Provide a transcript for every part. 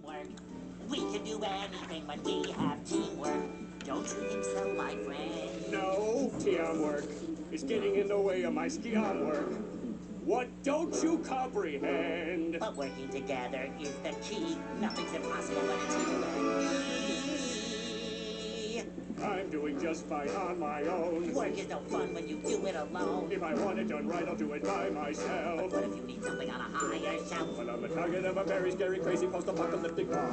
work. We can do anything when we have teamwork. Don't you think so, my friend? No, teamwork is getting in the way of my skiam work. What don't you comprehend? But working together is the key. Nothing's impossible when it's you and me. I'm doing just fine on my own. Work is no fun when you do it alone. If I want it done right, I'll do it by myself. But what if you need something on a higher shelf? Well, I'm the target of a very scary, crazy post-apocalyptic war.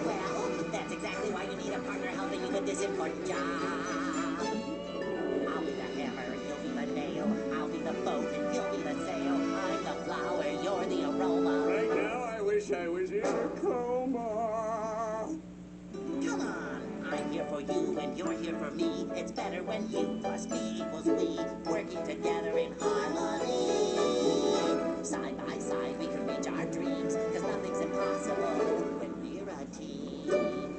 Well, that's exactly why you need a partner helping you with this important job. I'll be the hammer, you'll be the nail. I'll be the boat, and you'll be the sail. I'm the flower, you're the aroma. Right now, I wish I was in a coma. Come on, I'm here for you and you're here for me. It's better when you plus me equals we, working together in harmony. Side by side we can reach our dreams, cause nothing's impossible when we're a team.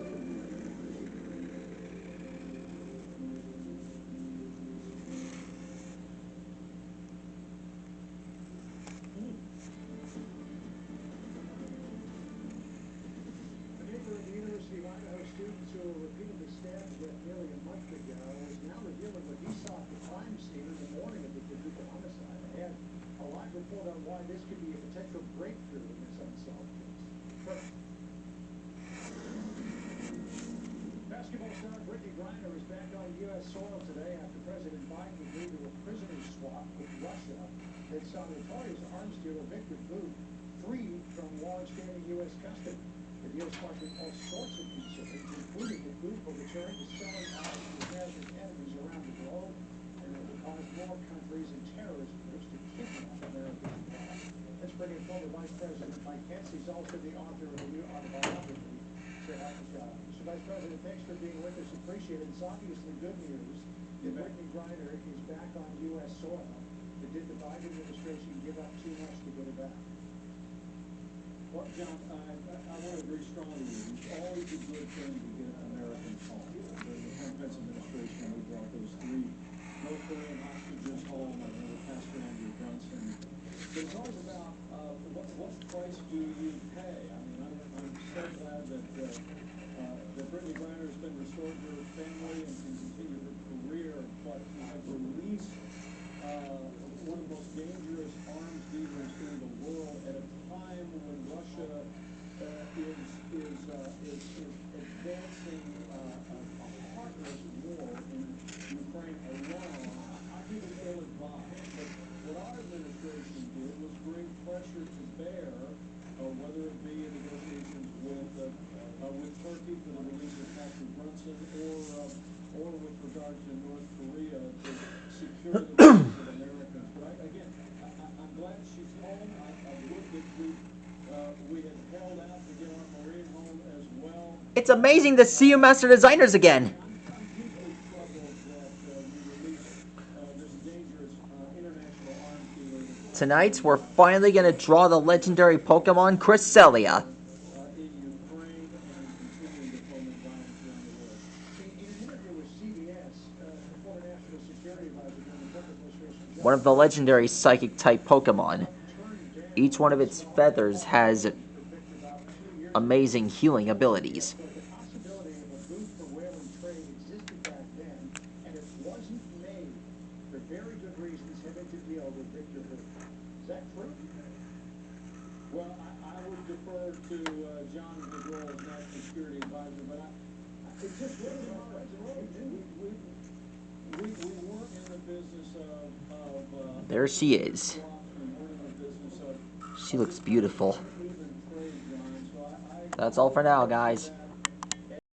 University of Idaho students who were repeatedly stabbed to death nearly a month ago is now revealing what he saw at the crime scene in the morning of the Paducah homicide. I had a live report on why this could be a potential breakthrough in this unsolved case. First, basketball star Brittany Griner is back on U.S. soil today after President Biden agreed to a prisoner swap with Russia that saw notorious arms dealer Victor Bout freed from long-standing U.S. custody. The deal sparking all sorts of concerns, including the Bout will return to selling arms to hazardous enemies around the globe, and it will cause more countries and terrorist groups to kidnap American abroad. Let's bring in former Vice President Mike Pence. He's also the author of a new autobiography. Say hi to John. Mr. Vice President, thanks for being with us. Appreciate it. It's obviously good news that Brittany Griner is back on U.S. soil. But did the Biden administration give up too much to get her back? Well, John, I want to agree strongly with you. It's always a good thing to get Americans home. During the Trump administration, we brought those 3 North Korean hostages home. I remember Pastor Andrew Brunson. But it's always about what price do you pay? I mean, I'm so glad that Brittany Griner has been restored to her family and can continue her career, but to have released one of the most dangerous arms dealers in the world at a time when Russia is advancing a heartless war in Ukraine alone, I think it's ill-advised. But what our administration did was bring pressure to bear, whether it be in negotiations with Turkey for the release of Pastor Brunson or with regard to North Korea to secure the release of Americans. But I'm glad she's home. I would that we had held out to get our Marine home as well. It's amazing to see you master designers again. I'm deeply troubled that we released this dangerous international arms dealer. Tonight, we're finally going to draw the legendary Pokemon Cresselia. In Ukraine and continuing to foment violence around the world. In an interview with CBS, former National Security Advisor during the Trump administration, One of the legendary Psychic-type Pokemon. Each one of its feathers has amazing healing abilities. the possibility of a boot for whaling trade existed back then, and it wasn't made for very good reasons having to deal with Victor Bout. Is that true? Well, I would defer to John McGraw as National Security Advisor, but it just wasn't our we weren't in the business of There she is. we weren't in the business of She looks beautiful. even trade, John. So That's all for now, guys.